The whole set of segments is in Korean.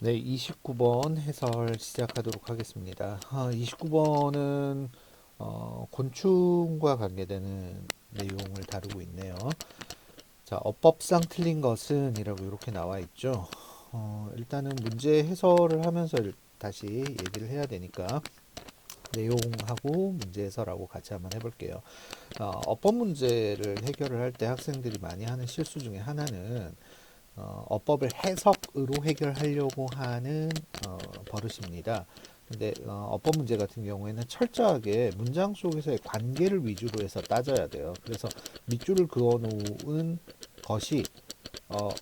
네, 29번 해설 시작하도록 하겠습니다. 29번은 곤충과 관계되는 내용을 다루고 있네요. 자, 어법상 틀린 것은 이라고 이렇게 나와 있죠. 일단은 문제 해설을 하면서 다시 얘기를 해야 되니까 내용하고 문제 해설하고 같이 한번 해볼게요. 어법 문제를 해결을 할 때 학생들이 많이 하는 실수 중에 하나는 어법을 해석으로 해결하려고 하는 버릇입니다. 근데 어법 문제 같은 경우에는 철저하게 문장 속에서의 관계를 위주로 해서 따져야 돼요. 그래서 밑줄을 그어 놓은 것이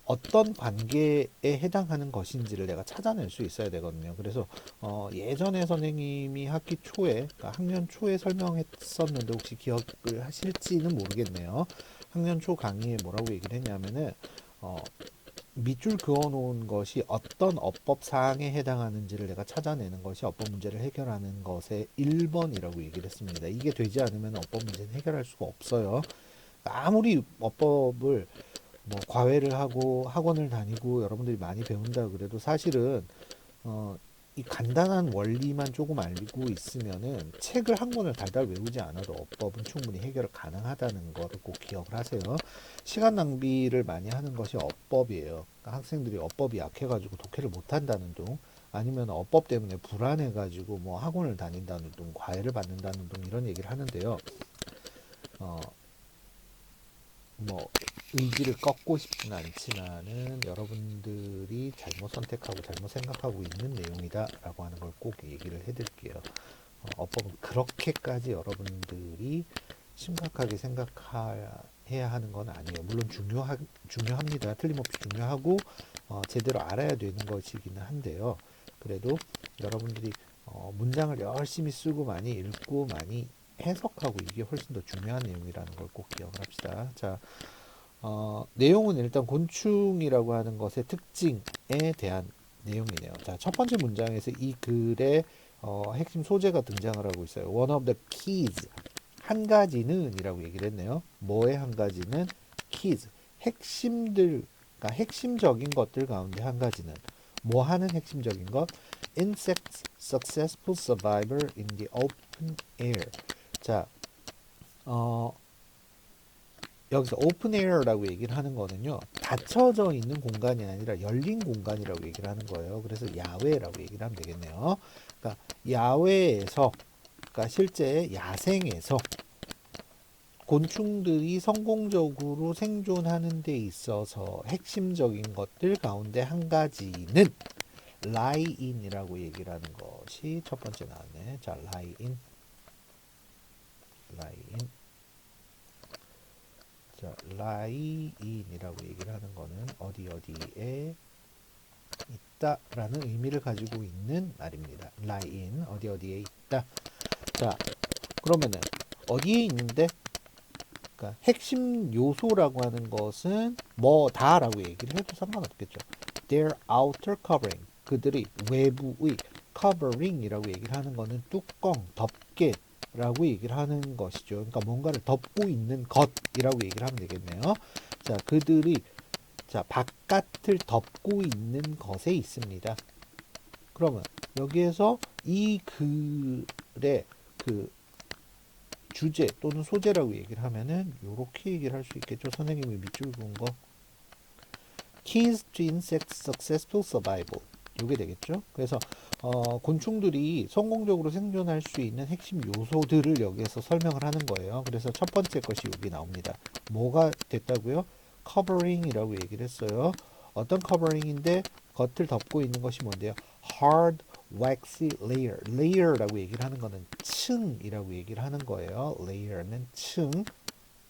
어떤 관계에 해당하는 것인지를 내가 찾아낼 수 있어야 되거든요. 그래서 예전에 선생님이 학기 초에, 그러니까 학년 초에 설명했었는데 혹시 기억을 하실지는 모르겠네요. 학년 초 강의에 뭐라고 얘기를 했냐면은 어, 밑줄 그어 놓은 것이 어떤 어법 사항에 해당하는지를 내가 찾아내는 것이 어법 문제를 해결하는 것의 1번이라고 얘기를 했습니다. 이게 되지 않으면 어법 문제는 해결할 수가 없어요. 아무리 어법을 뭐 과외를 하고 학원을 다니고 여러분들이 많이 배운다 그래도 사실은 어, 이 간단한 원리만 조금 알고 있으면은 책을 한 권을 달달 외우지 않아도 어법은 충분히 해결 가능하다는 거를 꼭 기억을 하세요. 시간 낭비를 많이 하는 것이 어법이에요. 그러니까 학생들이 어법이 약해가지고 독해를 못한다는 둥, 아니면 어법 때문에 불안해가지고 뭐 학원을 다닌다는 둥, 과외를 받는다는 둥 이런 얘기를 하는데요. 어, 뭐 의지를 꺾고 싶지는 않지만은 여러분들이 잘못 선택하고 잘못 생각하고 있는 내용이다라고 하는 걸 꼭 얘기를 해드릴게요. 어법은 그렇게까지 여러분들이 심각하게 생각해야 하는 건 아니에요. 물론 중요합니다. 틀림없이 중요하고 제대로 알아야 되는 것이기는 한데요. 그래도 여러분들이 문장을 열심히 쓰고 많이 읽고 많이 해석하고 이게 훨씬 더 중요한 내용이라는 걸 꼭 기억을 합시다. 자, 내용은 일단 곤충이라고 하는 것의 특징에 대한 내용이네요. 자, 첫 번째 문장에서 이 글의 핵심 소재가 등장을 하고 있어요. One of the keys. 한 가지는 이라고 얘기를 했네요. 뭐의 한 가지는? keys. 핵심들, 그러니까 핵심적인 것들 가운데 한 가지는 뭐 하는 핵심적인 것? Insects successful survivor in the open air. 자, 어, 여기서 오픈 에어라고 얘기를 하는 거는요, 닫혀져 있는 공간이 아니라 열린 공간이라고 얘기를 하는 거예요. 그래서 야외라고 얘기를 하면 되겠네요. 그러니까 야외에서, 그러니까 실제 야생에서 곤충들이 성공적으로 생존하는 데 있어서 핵심적인 것들 가운데 한 가지는 lie in이라고 얘기를 하는 것이 첫 번째 나왔네. 자, lie in, lie in. 자, lie in이라고 얘기를 하는 거는 어디 어디에 있다라는 의미를 가지고 있는 말입니다. lie in, 어디 어디에 있다. 자, 그러면은 어디에 있는데? 그러니까 핵심 요소라고 하는 것은 뭐다라고 얘기를 해도 상관없겠죠. Their outer covering, 그들이 외부의 covering이라고 얘기를 하는 거는 뚜껑, 덮개라고 얘기를 하는 것이죠. 그러니까 뭔가를 덮고 있는 것이라고 얘기를 하면 되겠네요. 자, 그들이 자, 바깥을 덮고 있는 것에 있습니다. 그러면 여기에서 이 글의 그 주제 또는 소재라고 얘기를 하면은 이렇게 얘기를 할 수 있겠죠. 선생님이 밑줄 그은 거. Keys to insect successful survival. 이게 되겠죠. 그래서 곤충들이 성공적으로 생존할 수 있는 핵심 요소들을 여기에서 설명을 하는 거예요. 그래서 첫 번째 것이 여기 나옵니다. 뭐가 됐다고요? covering이라고 얘기를 했어요. 어떤 covering인데 겉을 덮고 있는 것이 뭔데요? hard waxy layer. layer라고 얘기를 하는 거는 층이라고 얘기를 하는 거예요. layer는 층.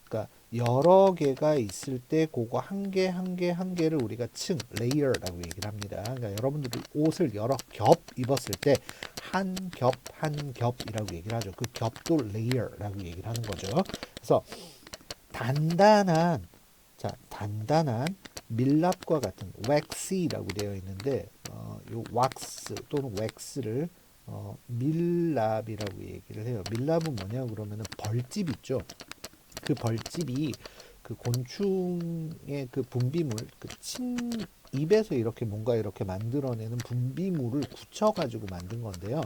그러니까 여러 개가 있을 때 그거 한 개 한 개 한 개를 우리가 층, 레이어라고 얘기를 합니다. 그러니까 여러분들이 옷을 여러 겹 입었을 때 한 겹 한 겹이라고 얘기를 하죠. 그 겹도 레이어라고 얘기를 하는 거죠. 그래서 단단한, 자, 단단한 밀랍과 같은 waxy라고 되어 있는데 요 wax 또는 wax를 밀랍이라고 얘기를 해요. 밀랍은 뭐냐 그러면은 벌집 있죠. 그 벌집이 그 곤충의 그 분비물, 그 침 입에서 이렇게 뭔가 이렇게 만들어내는 분비물을 굳혀가지고 만든 건데요.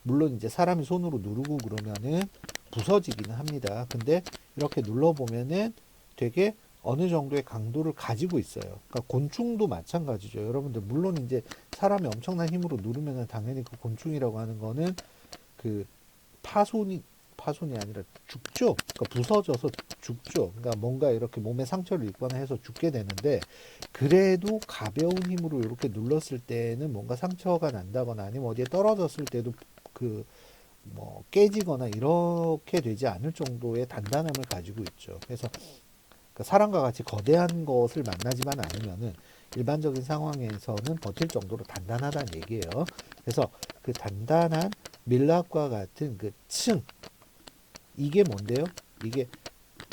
물론 이제 사람이 손으로 누르고 그러면은 부서지기는 합니다. 근데 이렇게 눌러보면은 되게 어느 정도의 강도를 가지고 있어요. 그러니까 곤충도 마찬가지죠. 여러분들 물론 이제 사람이 엄청난 힘으로 누르면은 당연히 그 곤충이라고 하는 거는 그 파손이 아니라 죽죠. 그러니까 부서져서 죽죠. 그러니까 뭔가 이렇게 몸에 상처를 입거나 해서 죽게 되는데 그래도 가벼운 힘으로 이렇게 눌렀을 때는 뭔가 상처가 난다거나 아니면 어디에 떨어졌을 때도 그 뭐 깨지거나 이렇게 되지 않을 정도의 단단함을 가지고 있죠. 그래서 그러니까 사람과 같이 거대한 것을 만나지만 않으면은 일반적인 상황에서는 버틸 정도로 단단하다는 얘기예요. 그래서 그 단단한 밀랍과 같은 그 층, 이게 뭔데요? 이게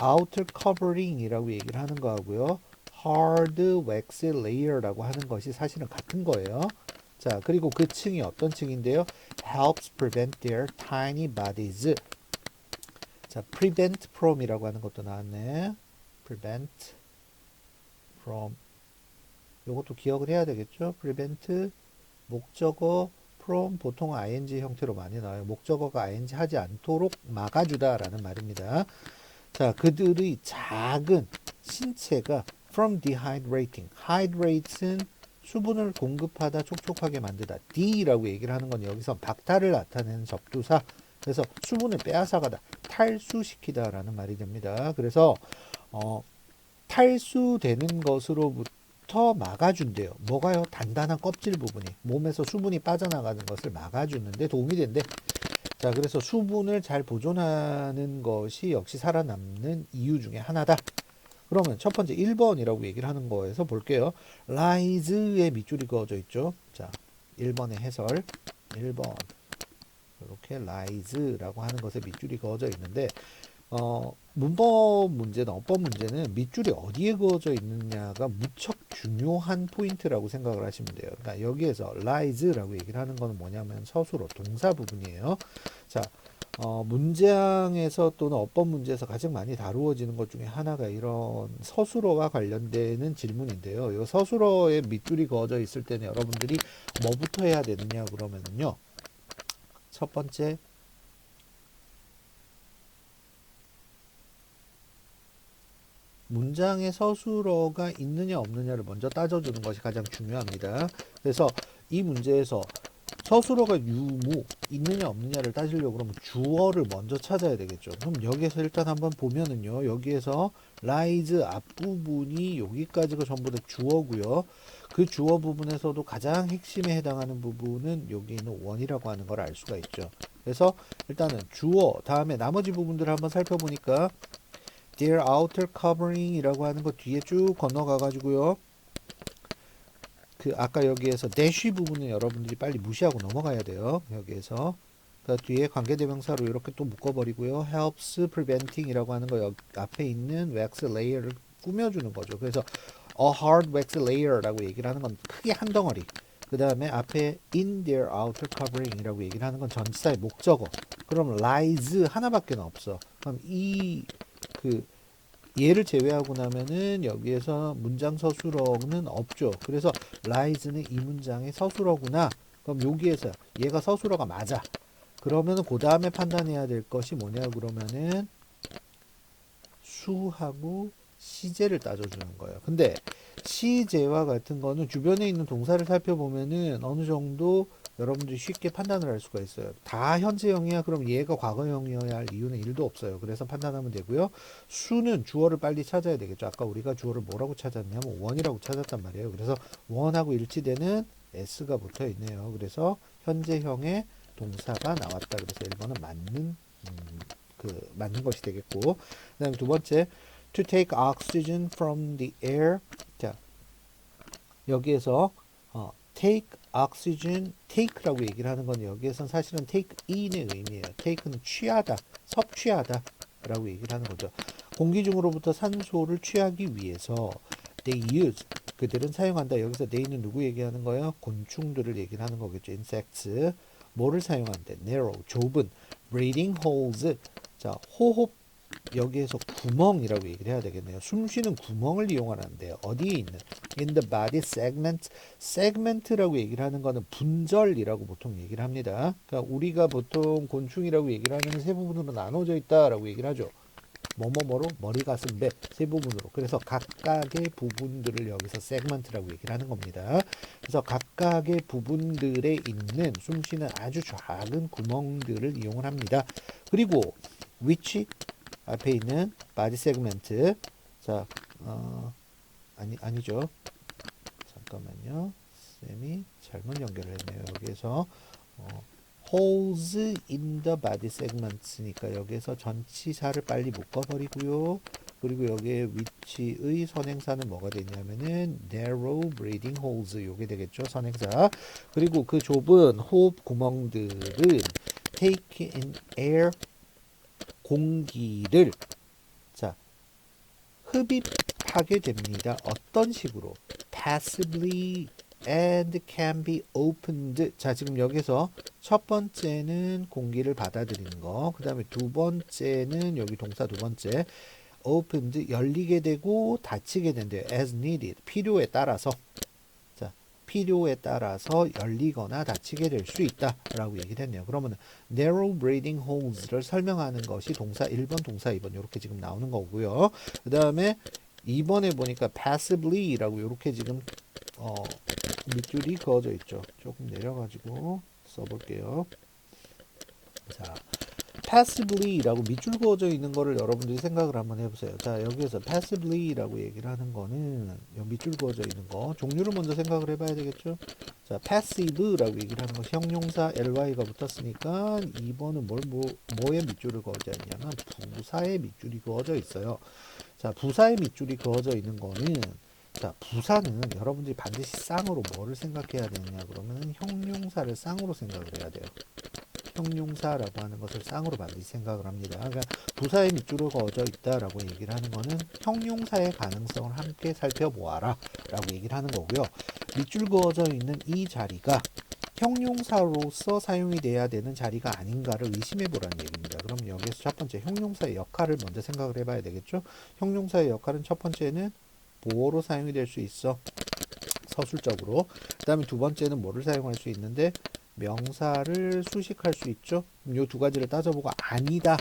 outer covering이라고 얘기를 하는 거하고요. hard wax layer라고 하는 것이 사실은 같은 거예요. 자, 그리고 그 층이 어떤 층인데요? helps prevent their tiny bodies. 자, prevent from이라고 하는 것도 나왔네. prevent from. 요것도 기억을 해야 되겠죠? prevent 목적어 from 보통 ing 형태로 많이 나와요. 목적어가 ing 하지 않도록 막아주다라는 말입니다. 자, 그들의 작은 신체가 from dehydrating. hydrate는 수분을 공급하다, 촉촉하게 만들다. D라고 얘기를 하는 건 여기서 박탈을 나타내는 접두사. 그래서 수분을 빼앗아가다, 탈수시키다라는 말이 됩니다. 그래서 탈수되는 것으로부터 막아준대요. 뭐가요? 단단한 껍질 부분이 몸에서 수분이 빠져나가는 것을 막아주는데 도움이 된대. 자, 그래서 수분을 잘 보존하는 것이 역시 살아남는 이유 중에 하나다. 그러면 첫 번째 1번이라고 얘기를 하는 거에서 볼게요. lies의 밑줄이 그어져 있죠. 자, 1번의 해설. 1번. 이렇게 lies라고 하는 것에 밑줄이 그어져 있는데 문법 문제나 어법 문제는 밑줄이 어디에 그어져 있느냐가 무척 중요한 포인트라고 생각을 하시면 돼요. 그러니까 여기에서 lies라고 얘기를 하는 거는 뭐냐면 서술어 동사 부분이에요. 자, 문장에서 또는 어법 문제에서 가장 많이 다루어지는 것 중에 하나가 이런 서술어와 관련되는 질문인데요. 이 서술어에 밑줄이 그어져 있을 때는 여러분들이 뭐부터 해야 되느냐 그러면은요. 첫 번째, 문장에 서술어가 있느냐 없느냐를 먼저 따져주는 것이 가장 중요합니다. 그래서 이 문제에서 서술어가 유무 있느냐 없느냐를 따지려고 그러면 주어를 먼저 찾아야 되겠죠. 그럼 여기에서 일단 한번 보면은요. 여기에서 rise 앞부분이 여기까지가 전부 다 주어고요. 그 주어 부분에서도 가장 핵심에 해당하는 부분은 여기 있는 원이라고 하는 걸 알 수가 있죠. 그래서 일단은 주어 다음에 나머지 부분들을 한번 살펴보니까 their outer covering 이라고 하는 거 뒤에 쭉 건너가 가지고요. 그 아까 여기에서 dash 부분은 여러분들이 빨리 무시하고 넘어가야 돼요. 여기에서 그 뒤에 관계대명사로 이렇게 또 묶어버리고요. helps preventing 이라고 하는 거 여기 앞에 있는 wax layer를 꾸며주는 거죠. 그래서 a hard wax layer라고 얘기를 하는 건 크게 한 덩어리. 그 다음에 앞에 in their outer covering 이라고 얘기를 하는 건 전치사의 목적어. 그럼 lies 하나밖에 없어. 그럼 그 얘를 제외하고 나면은 여기에서 문장 서술어는 없죠. 그래서 lies는 이 문장의 서술어구나. 그럼 여기에서 얘가 서술어가 맞아. 그러면은 그 다음에 판단해야 될 것이 뭐냐 그러면은 수하고 시제를 따져주는 거예요. 근데 시제와 같은 거는 주변에 있는 동사를 살펴보면은 어느 정도 여러분들이 쉽게 판단을 할 수가 있어요. 다 현재형이야. 그럼 얘가 과거형이어야 할 이유는 1도 없어요. 그래서 판단하면 되고요. 수는 주어를 빨리 찾아야 되겠죠. 아까 우리가 주어를 뭐라고 찾았냐면 원이라고 찾았단 말이에요. 그래서 원하고 일치되는 s가 붙어 있네요. 그래서 현재형의 동사가 나왔다. 그래서 1번은 맞는 것이 되겠고, 그 다음에 두 번째, to take oxygen from the air. 자, 여기에서 take oxygen, take라고 얘기를 하는 건 여기에선 사실은 take in의 의미예요. take는 취하다, 섭취하다 라고 얘기를 하는 거죠. 공기 중으로부터 산소를 취하기 위해서 they use, 그들은 사용한다. 여기서 they는 누구 얘기하는 거예요? 곤충들을 얘기를 하는 거겠죠. insects. 뭐를 사용한대? narrow, 좁은 breathing holes. 자, 호흡 여기에서 구멍이라고 얘기를 해야 되겠네요. 숨 쉬는 구멍을 이용하는데요. 어디에 있는? In the body segment. segment라고 얘기를 하는 거는 분절이라고 보통 얘기를 합니다. 그러니까 우리가 보통 곤충이라고 얘기를 하는 세 부분으로 나눠져 있다라고 얘기를 하죠. 뭐뭐뭐로 머리, 가슴, 배 세 부분으로. 그래서 각각의 부분들을 여기서 segment라고 얘기를 하는 겁니다. 그래서 각각의 부분들에 있는 숨 쉬는 아주 작은 구멍들을 이용을 합니다. 그리고 which 앞에 있는 body segment. 자, 아니죠. 잠깐만요. 쌤이 잘못 연결을 했네요. 여기에서 holes in the body segments니까 여기에서 전치사를 빨리 묶어버리고요. 그리고 여기에 which의 선행사는 뭐가 되냐면은 narrow breathing holes 요게 되겠죠. 선행사. 그리고 그 좁은 호흡 구멍들은 take in air 공기를 자 흡입하게 됩니다. 어떤 식으로? passively and can be opened. 자, 지금 여기서 첫 번째는 공기를 받아들이는 거. 그 다음에 두 번째는 여기 동사 두 번째 opened 열리게 되고 닫히게 된대요. as needed 필요에 따라서. 자, 필요에 따라서 열리거나 닫히게 될 수 있다라고 얘기를 했네요. 그러면 narrow breathing holes를 설명하는 것이 동사 1번, 동사 2번 이렇게 지금 나오는 거고요. 그 다음에 2번에 보니까 passively라고 이렇게 지금 밑줄이 그어져 있죠. 조금 내려가지고 써볼게요. 자, passively라고 밑줄 그어져 있는 거를 여러분들이 생각을 한번 해보세요. 자, 여기에서 passively라고 얘기를 하는 거는 밑줄 그어져 있는 거 종류를 먼저 생각을 해봐야 되겠죠. 자, passive라고 얘기를 하는 거 형용사 ly가 붙었으니까 2번은 뭐에 밑줄을 그어져 있냐면 부사에 밑줄이 그어져 있어요. 자, 부사에 밑줄이 그어져 있는 거는 자, 부사는 여러분들이 반드시 쌍으로 뭐를 생각해야 되느냐 그러면 형용사를 쌍으로 생각을 해야 돼요. 형용사라고 하는 것을 쌍으로 반드시 생각을 합니다. 그러니까 부사에 밑줄을 그어져 있다라고 얘기를 하는 거는 형용사의 가능성을 함께 살펴보아라 라고 얘기를 하는 거고요. 밑줄 그어져 있는 이 자리가 형용사로서 사용이 돼야 되는 자리가 아닌가를 의심해 보라는 얘기입니다. 그럼 여기에서 첫 번째 형용사의 역할을 먼저 생각을 해봐야 되겠죠. 형용사의 역할은 첫 번째는 보어로 사용이 될 수 있어. 서술적으로. 그 다음에 두 번째는 뭐를 사용할 수 있는데 명사를 수식할 수 있죠. 요 두 가지를 따져보고 아니다.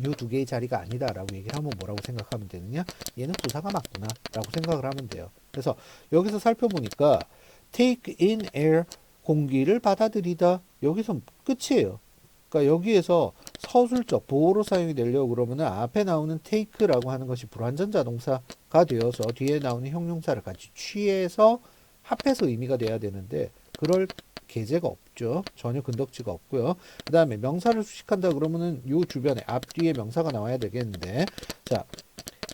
요 두 개의 자리가 아니다 라고 얘기를 하면 뭐라고 생각하면 되느냐. 얘는 부사가 맞구나 라고 생각을 하면 돼요. 그래서 여기서 살펴보니까 take in air 공기를 받아들이다. 여기서 끝이에요. 그러니까 여기에서 서술적 보호로 사용이 되려고 그러면 앞에 나오는 take라고 하는 것이 불완전자 동사가 되어서 뒤에 나오는 형용사를 같이 취해서 합해서 의미가 돼야 되는데 그럴 계제가 없죠. 전혀 근덕지가 없고요. 그 다음에 명사를 수식한다 그러면은 요 주변에 앞뒤에 명사가 나와야 되겠는데 자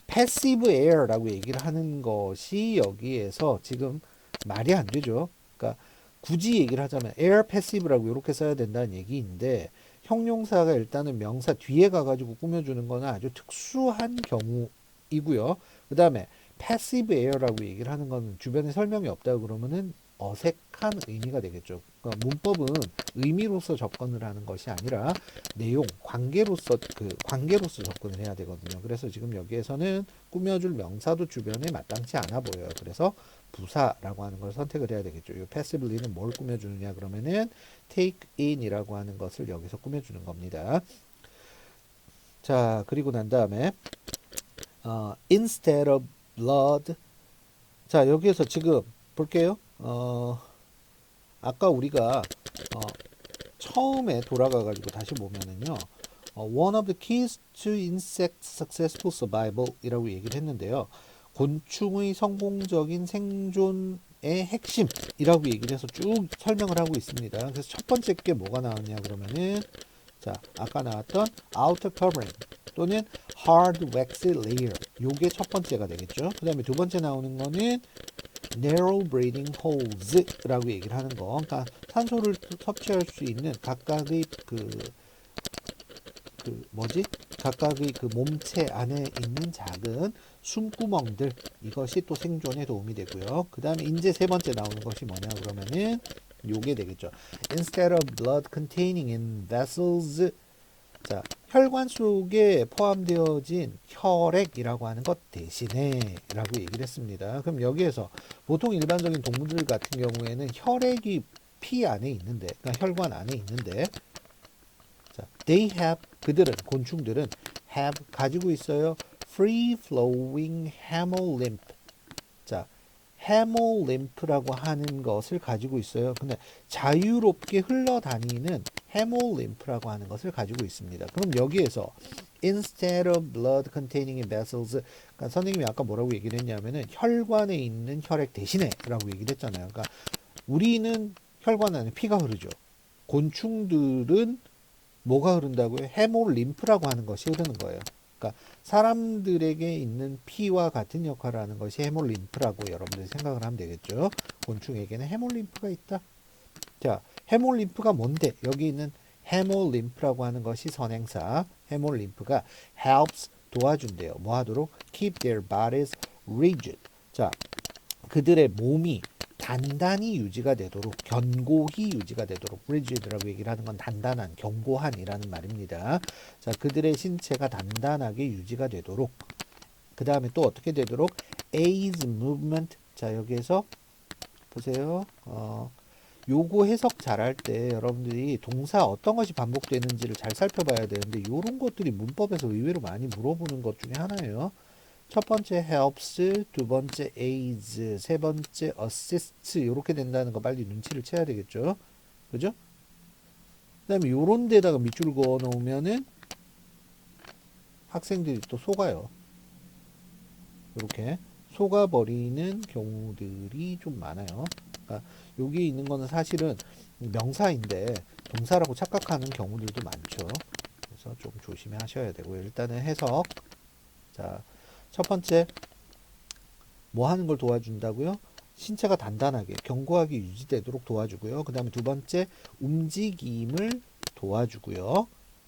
passive air라고 얘기를 하는 것이 여기에서 지금 말이 안 되죠. 그러니까 굳이 얘기를 하자면 air passive라고 이렇게 써야 된다는 얘기인데 형용사가 일단은 명사 뒤에 가가지고 꾸며주는 거는 아주 특수한 경우이고요. 그 다음에 passive air라고 얘기를 하는 거는 주변에 설명이 없다 그러면은 어색한 의미가 되겠죠. 그러니까 문법은 의미로서 접근을 하는 것이 아니라 내용, 관계로서 접근을 해야 되거든요. 그래서 지금 여기에서는 꾸며줄 명사도 주변에 마땅치 않아 보여요. 그래서 부사라고 하는 걸 선택을 해야 되겠죠. 이 passively는 뭘 꾸며주느냐 그러면은 take in이라고 하는 것을 여기서 꾸며주는 겁니다. 자, 그리고 난 다음에 instead of blood. 자, 여기에서 지금 볼게요. 아까 우리가 처음에 돌아가 가지고 다시 보면은요. One of the keys to insect successful survival 이라고 얘기를 했는데요. 곤충의 성공적인 생존의 핵심이라고 얘기를 해서 쭉 설명을 하고 있습니다. 그래서 첫 번째 게 뭐가 나왔냐 그러면은 자, 아까 나왔던 outer covering 또는 hard wax layer 요게 첫 번째가 되겠죠. 그 다음에 두 번째 나오는 거는 narrow breathing holes 라고 얘기를 하는 거. 그러니까 산소를 섭취할 수 있는 각각의 각각의 그 몸체 안에 있는 작은 숨구멍들 이것이 또 생존에 도움이 되고요. 그 다음에 이제 세 번째 나오는 것이 뭐냐 그러면은 요게 되겠죠. Instead of blood containing in vessels 자, 혈관 속에 포함되어진 혈액이라고 하는 것 대신에 라고 얘기를 했습니다. 그럼 여기에서 보통 일반적인 동물들 같은 경우에는 혈액이 피 안에 있는데, 그러니까 혈관 안에 있는데, 자, they have, 그들은, 곤충들은 have, 가지고 있어요. free flowing hemolymph. 자, 헤모림프라고 하는 것을 가지고 있어요. 근데 자유롭게 흘러다니는 헤모림프라고 하는 것을 가지고 있습니다. 그럼 여기에서 instead of blood containing vessels, 그러니까 선생님이 아까 뭐라고 얘기를 했냐면은 혈관에 있는 혈액 대신에 라고 얘기를 했잖아요. 그러니까 우리는 혈관 안에 피가 흐르죠. 곤충들은 뭐가 흐른다고요? 헤모림프라고 하는 것이 흐르는 거예요. 그러니까 사람들에게 있는 피와 같은 역할을 하는 것이 헤몰림프라고 여러분들이 생각을 하면 되겠죠. 곤충에게는 헤몰림프가 있다. 자, 헤몰림프가 뭔데? 여기 있는 헤몰림프라고 하는 것이 선행사. 헤몰림프가 helps, 도와준대요. 뭐 하도록? keep their bodies rigid. 자, 그들의 몸이 단단히 유지가 되도록, 견고히 유지가 되도록, rigid라고 얘기를 하는 건 단단한, 견고한이라는 말입니다. 자, 그들의 신체가 단단하게 유지가 되도록, 그 다음에 또 어떻게 되도록? aids movement. 자, 여기에서 보세요. 요거 해석 잘할 때 여러분들이 동사 어떤 것이 반복되는지를 잘 살펴봐야 되는데, 요런 것들이 문법에서 의외로 많이 물어보는 것 중에 하나예요. 첫 번째 helps, 두 번째 aids, 세 번째 assists, 이렇게 된다는 거 빨리 눈치를 채야 되겠죠. 그죠? 그 다음에 요런 데다가 밑줄 그어 놓으면은 학생들이 또 속아요. 이렇게 속아버리는 경우들이 좀 많아요. 그러니까 여기 있는 거는 사실은 명사인데 동사라고 착각하는 경우들도 많죠. 그래서 좀 조심하셔야 되고요. 일단은 해석. 자, 첫 번째 뭐 하는 걸 도와준다고요? 신체가 단단하게 견고하게 유지되도록 도와주고요. 그 다음에 두 번째 움직임을 도와주고요.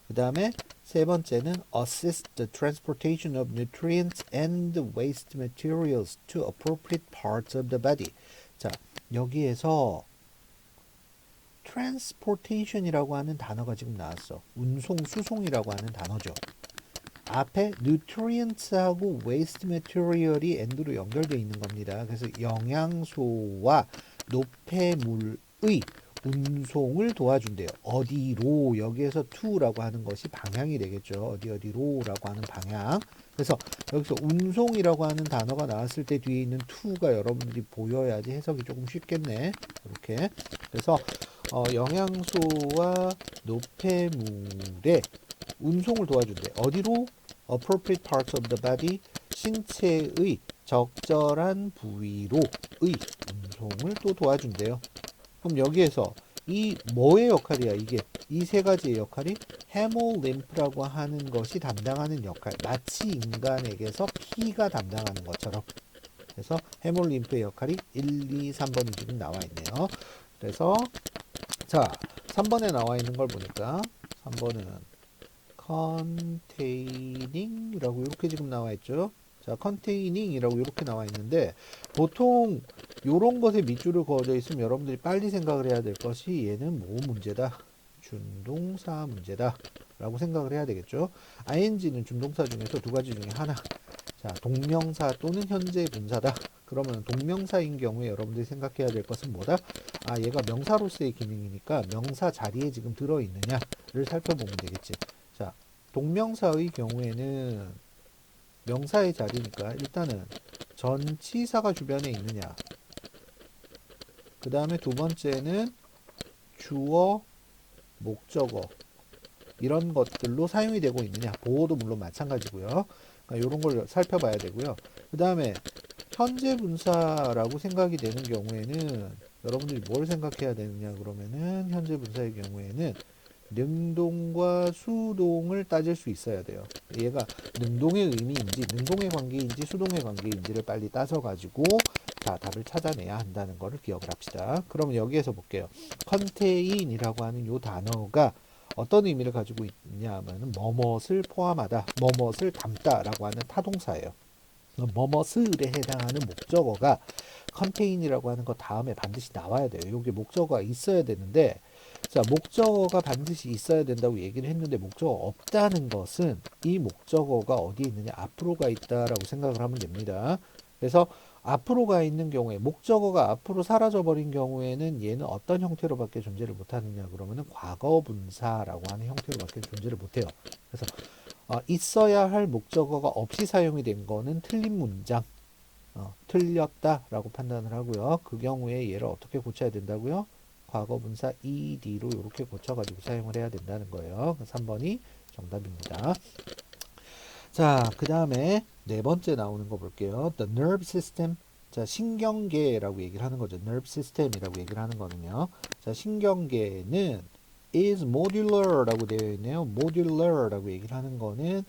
그 다음에 세 번째는 assist the transportation of nutrients and waste materials to appropriate parts of the body. 자, 여기에서 transportation이라고 하는 단어가 지금 나왔어. 운송, 수송이라고 하는 단어죠. 앞에 nutrients하고 waste material이 and로 연결되어 있는 겁니다. 그래서 영양소와 노폐물의 운송을 도와준대요. 어디로? 여기에서 to라고 하는 것이 방향이 되겠죠. 어디로라고 하는 방향. 그래서 여기서 운송이라고 하는 단어가 나왔을 때 뒤에 있는 to가 여러분들이 보여야지 해석이 조금 쉽겠네. 이렇게. 그래서 영양소와 노폐물의 운송을 도와준대. 어디로? appropriate parts of the body, 신체의 적절한 부위로의 운송을 또 도와준대요. 그럼 여기에서 이 뭐의 역할이야? 이게 이 세 가지의 역할이 헤모림프라고 하는 것이 담당하는 역할. 마치 인간에게서 피가 담당하는 것처럼. 그래서 헤모림프의 역할이 1, 2, 3번이 지금 나와 있네요. 그래서 자, 3번에 나와 있는 걸 보니까 3번은 containing 이라고 이렇게 지금 나와 있죠. 자, containing 이라고 이렇게 나와 있는데 보통 요런 것에 밑줄을 그어져 있으면 여러분들이 빨리 생각을 해야 될 것이 얘는 뭐 문제다? 준동사 문제다 라고 생각을 해야 되겠죠. ing는 준동사 중에서 두 가지 중에 하나. 자, 동명사 또는 현재 분사다. 그러면 동명사인 경우에 여러분들이 생각해야 될 것은 뭐다? 아, 얘가 명사로서의 기능이니까 명사 자리에 지금 들어있느냐를 살펴보면 되겠지. 자, 동명사의 경우에는 명사의 자리니까 일단은 전치사가 주변에 있느냐. 그 다음에 두 번째는 주어, 목적어 이런 것들로 사용이 되고 있느냐. 보어도 물론 마찬가지고요. 그러니까 이런 걸 살펴봐야 되고요. 그 다음에 현재 분사라고 생각이 되는 경우에는 여러분들이 뭘 생각해야 되느냐 그러면은 현재 분사의 경우에는 능동과 수동을 따질 수 있어야 돼요. 얘가 능동의 의미인지 능동의 관계인지 수동의 관계인지를 빨리 따서 가지고 자, 답을 찾아내야 한다는 것을 기억을 합시다. 그럼 여기에서 볼게요. contain이라고 하는 이 단어가 어떤 의미를 가지고 있냐 하면 뭐뭇을 포함하다, 뭐뭇을 담다라고 하는 타동사예요. 뭐뭇을에 해당하는 목적어가 contain이라고 하는 것 다음에 반드시 나와야 돼요. 여기 목적어가 있어야 되는데 자, 목적어가 반드시 있어야 된다고 얘기를 했는데 목적어 없다는 것은 이 목적어가 어디에 있느냐? 앞으로 가 있다라고 생각을 하면 됩니다. 그래서 앞으로 가 있는 경우에 목적어가 앞으로 사라져 버린 경우에는 얘는 어떤 형태로밖에 존재를 못하느냐? 그러면은 과거 분사라고 하는 형태로밖에 존재를 못해요. 그래서 있어야 할 목적어가 없이 사용이 된 거는 틀린 문장, 틀렸다라고 판단을 하고요. 그 경우에 얘를 어떻게 고쳐야 된다고요? 과거분사 ed로 이렇게 고쳐가지고 사용을 해야 된다는 거예요. 3번이 정답입니다. 자, 그 다음에 네 번째 나오는 거 볼게요. The nerve system. 자, 신경계라고 얘기를 하는 거죠. nerve system이라고 얘기를 하는 거는요. 자, 신경계는 is modular라고 되어 있네요. modular라고 얘기를 하는 거는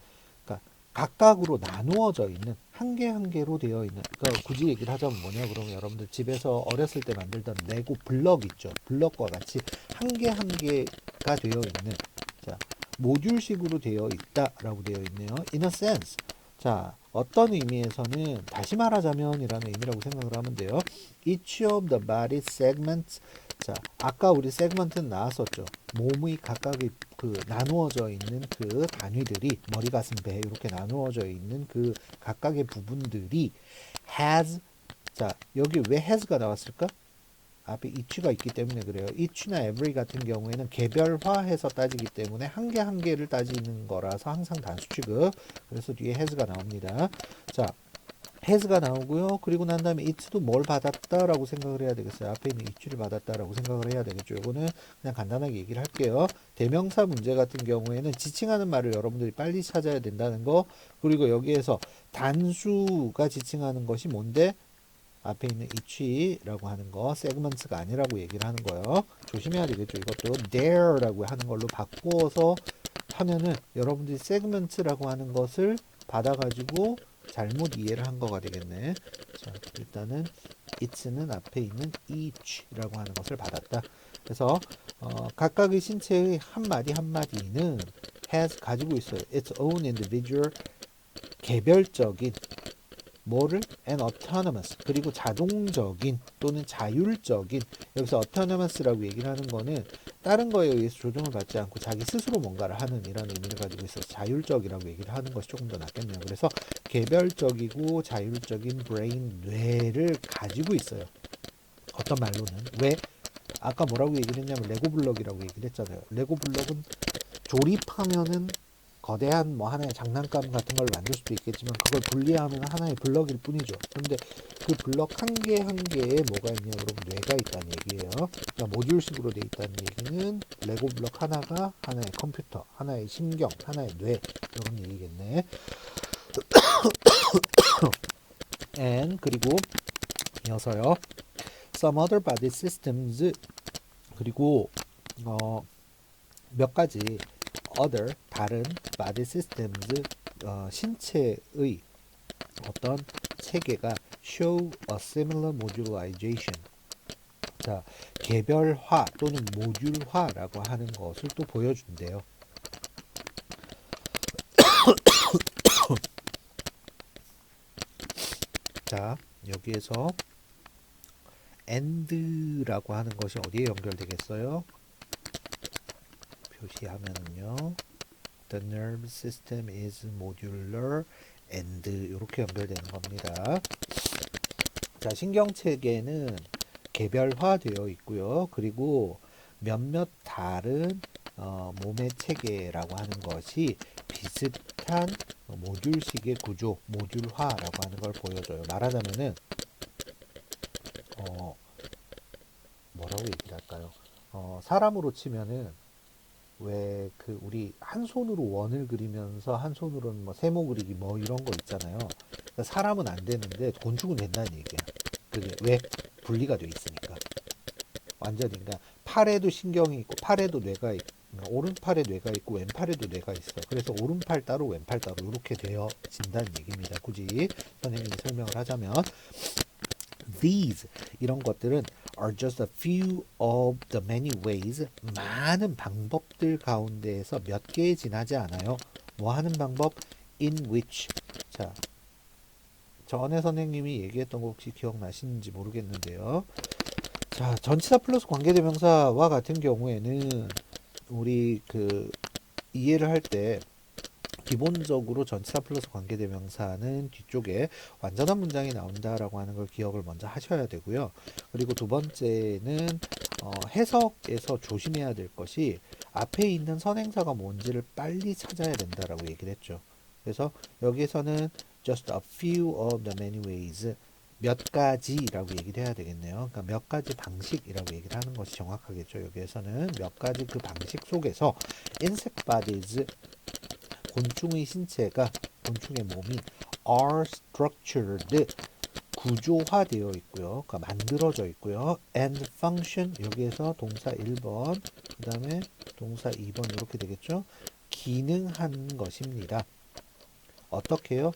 그러니까 각각으로 나누어져 있는 한 개 한 개로 되어 있는 그러니까 굳이 얘기를 하자면 뭐냐 그러면 여러분들 집에서 어렸을 때 만들던 레고 블럭 있죠. 블럭과 같이 한 개 한 개가 되어 있는 자 모듈식으로 되어 있다라고 되어 있네요. In a sense. 자, 어떤 의미에서는 다시 말하자면이라는 의미라고 생각을 하면 돼요. Each of the body segments. 자, 아까 우리 segment는 나왔었죠. 몸의 각각의 그 나누어져 있는 그 단위들이 머리, 가슴, 배 이렇게 나누어져 있는 그 각각의 부분들이 has. 자, 여기 왜 has가 나왔을까? 앞에 each가 있기 때문에 그래요. each나 every 같은 경우에는 개별화해서 따지기 때문에 한 개 한 개를 따지는 거라서 항상 단수 취급. 그래서 뒤에 has가 나옵니다. 자, has가 나오고요. 그리고 난 다음에 it도 뭘 받았다라고 생각을 해야 되겠어요. 앞에 있는 each를 받았다라고 생각을 해야 되겠죠. 이거는 그냥 간단하게 얘기를 할게요. 대명사 문제 같은 경우에는 지칭하는 말을 여러분들이 빨리 찾아야 된다는 거. 그리고 여기에서 단수가 지칭하는 것이 뭔데? 앞에 있는 each라고 하는 거 segments가 아니라고 얘기를 하는 거예요. 조심해야 되겠죠. 이것도 there라고 하는 걸로 바꾸어서 하면은 여러분들이 segments라고 하는 것을 받아가지고 잘못 이해를 한 거가 되겠네. 자, 일단은 it는 앞에 있는 each라고 하는 것을 받았다. 그래서 각각의 신체의 한 마디 한 마디는 has 가지고 있어요. its own individual 개별적인 뭐를 and autonomous 그리고 자동적인 또는 자율적인 여기서 autonomous라고 얘기를 하는 거는 다른 거에 의해서 조정을 받지 않고 자기 스스로 뭔가를 하는 이런 의미를 가지고 있어서 자율적이라고 얘기를 하는 것이 조금 더 낫겠네요. 그래서 개별적이고 자율적인 브레인 뇌를 가지고 있어요. 어떤 말로는 왜 아까 뭐라고 얘기를 했냐면 레고 블럭이라고 얘기를 했잖아요. 레고 블럭은 조립하면은 거대한 뭐 하나의 장난감 같은 걸 만들 수도 있겠지만 그걸 분리하면 하나의 블럭일 뿐이죠. 그런데 그 블럭 한 개 한 개에 뭐가 있냐 그러면 뇌가 있다는 얘기예요. 그러니까 모듈식으로 돼 있다는 얘기는 레고 블럭 하나가 하나의 컴퓨터, 하나의 심경, 하나의 뇌 이런 얘기겠네. and 그리고 이어서요. Some other body systems 그리고 몇 가지 other 다른 body systems 신체의 어떤 체계가 show a similar modularization. 자, 개별화 또는 모듈화라고 하는 것을 또 보여준대요. 자, 여기에서 and라고 하는 것이 어디에 연결되겠어요? 표시하면은요. The nerve system is modular and 이렇게 연결되는 겁니다. 자, 신경체계는 개별화되어 있고요. 그리고 몇몇 다른 몸의 체계라고 하는 것이 비슷한 모듈식의 구조, 모듈화라고 하는 걸 보여줘요. 말하자면은 뭐라고 얘기를 할까요? 사람으로 치면은 왜 그 우리 한 손으로 원을 그리면서 한 손으로는 뭐 세모 그리기 뭐 이런 거 있잖아요. 그러니까 사람은 안 되는데 건축은 된다는 얘기야. 그게 왜 분리가 돼 있으니까. 완전히 그러니까 팔에도 신경이 있고 팔에도 뇌가 있고 그러니까 오른팔에 뇌가 있고 왼팔에도 뇌가 있어. 그래서 오른팔 따로 왼팔 따로 이렇게 되어진다는 얘기입니다. 굳이 선생님이 설명을 하자면 these 이런 것들은 are just a few of the many ways 많은 방법들 가운데에서 몇 개에 지나지 않아요. 뭐 하는 방법? in which 자 전에 선생님이 얘기했던 거 혹시 기억나시는지 모르겠는데요. 자, 전치사 플러스 관계대명사와 같은 경우에는 우리 이해를 할 때 기본적으로 전치사 플러스 관계대명사는 뒤쪽에 완전한 문장이 나온다라고 하는 걸 기억을 먼저 하셔야 되고요. 그리고 두 번째는 해석에서 조심해야 될 것이 앞에 있는 선행사가 뭔지를 빨리 찾아야 된다라고 얘기를 했죠. 그래서 여기에서는 just a few of the many ways 몇 가지라고 얘기를 해야 되겠네요. 그러니까 몇 가지 방식이라고 얘기를 하는 것이 정확하겠죠. 여기에서는 몇 가지 그 방식 속에서 insect bodies 곤충의 신체가 곤충의 몸이 are structured 구조화되어 있고요. 그러니까 만들어져 있고요. and function 여기에서 동사 1번 그 다음에 동사 2번 이렇게 되겠죠. 기능한 것입니다. 어떻게요?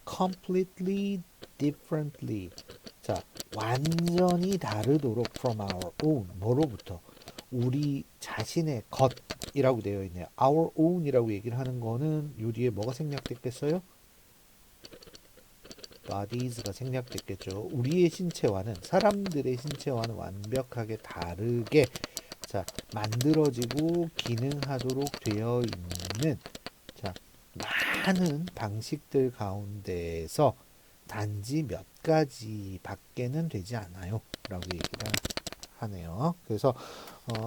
completely differently 자 완전히 다르도록 from our own 뭐로부터 우리 자신의 것이라고 되어 있네요. our own이라고 얘기를 하는 거는 요 뒤에 뭐가 생략됐겠어요? bodies가 생략됐겠죠. 우리의 신체와는 사람들의 신체와는 완벽하게 다르게 자 만들어지고 기능하도록 되어 있는 자 많은 방식들 가운데서 단지 몇 가지밖에는 되지 않아요 라고 얘기를 하네요. 그래서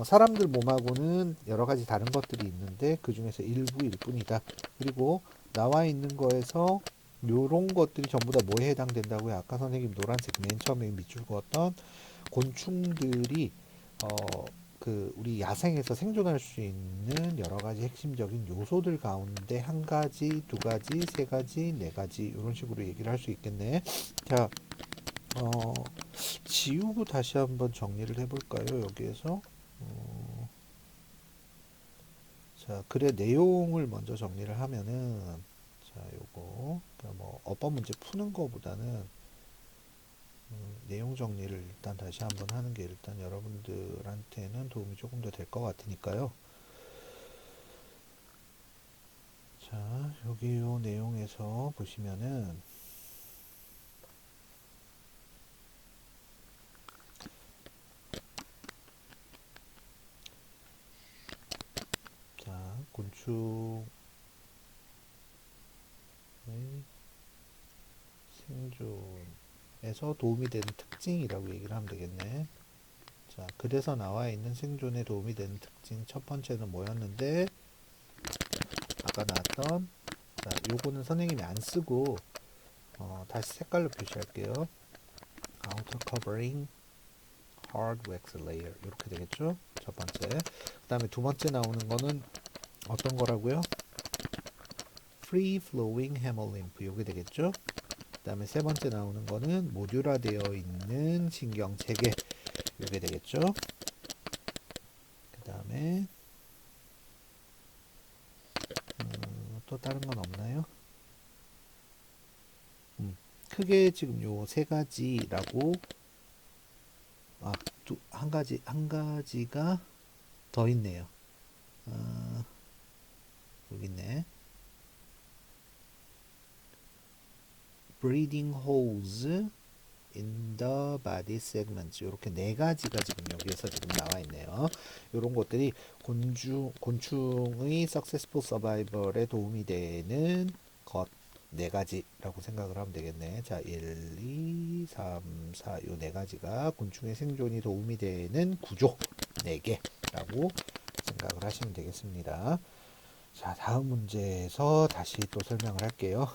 사람들 몸하고는 여러 가지 다른 것들이 있는데 그 중에서 일부일 뿐이다. 그리고 나와 있는 거에서 요런 것들이 전부 다 뭐에 해당된다고요? 아까 선생님 노란색 맨 처음에 밑줄 그었던 곤충들이 우리 야생에서 생존할 수 있는 여러 가지 핵심적인 요소들 가운데 한 가지, 두 가지, 세 가지, 네 가지 이런 식으로 얘기를 할 수 있겠네. 자, 지우고 다시 한번 정리를 해볼까요? 여기에서 자 글의 내용을 먼저 정리를 하면은 자 요거 그러니까 뭐 어법 문제 푸는 거보다는 내용 정리를 일단 다시 한번 하는 게 일단 여러분들한테는 도움이 조금 더 될 것 같으니까요. 자 여기 요 내용에서 보시면은 자 곤충의 생존에서 도움이 되는 특징이라고 얘기를 하면 되겠네. 자 글에서 나와 있는 생존에 도움이 되는 특징 첫 번째는 뭐였는데 아까 나왔던 자 요거는 선생님이 안 쓰고 다시 색깔로 표시할게요. outer covering hard wax layer 이렇게 되겠죠. 첫 번째. 그 다음에 두 번째 나오는 거는 어떤 거라고요? free flowing hemolymph 이게 되겠죠. 그 다음에 세 번째 나오는 거는 모듈화되어 있는 신경 체계 이게 되겠죠. 그 다음에 또 다른 건 없나요? 크게 지금 요 세 가지라고 한 가지가 더 있네요. 여기 있네. breathing holes in the body segments 이렇게 네 가지가 지금 여기에서 지금 나와 있네요. 이런 것들이 곤충의 successful survival에 도움이 되는 것 네 가지라고 생각을 하면 되겠네. 자, 1, 2, 3, 4 요 네 가지가 곤충의 생존이 도움이 되는 구조 4개라고 생각을 하시면 되겠습니다. 자, 다음 문제에서 다시 또 설명을 할게요.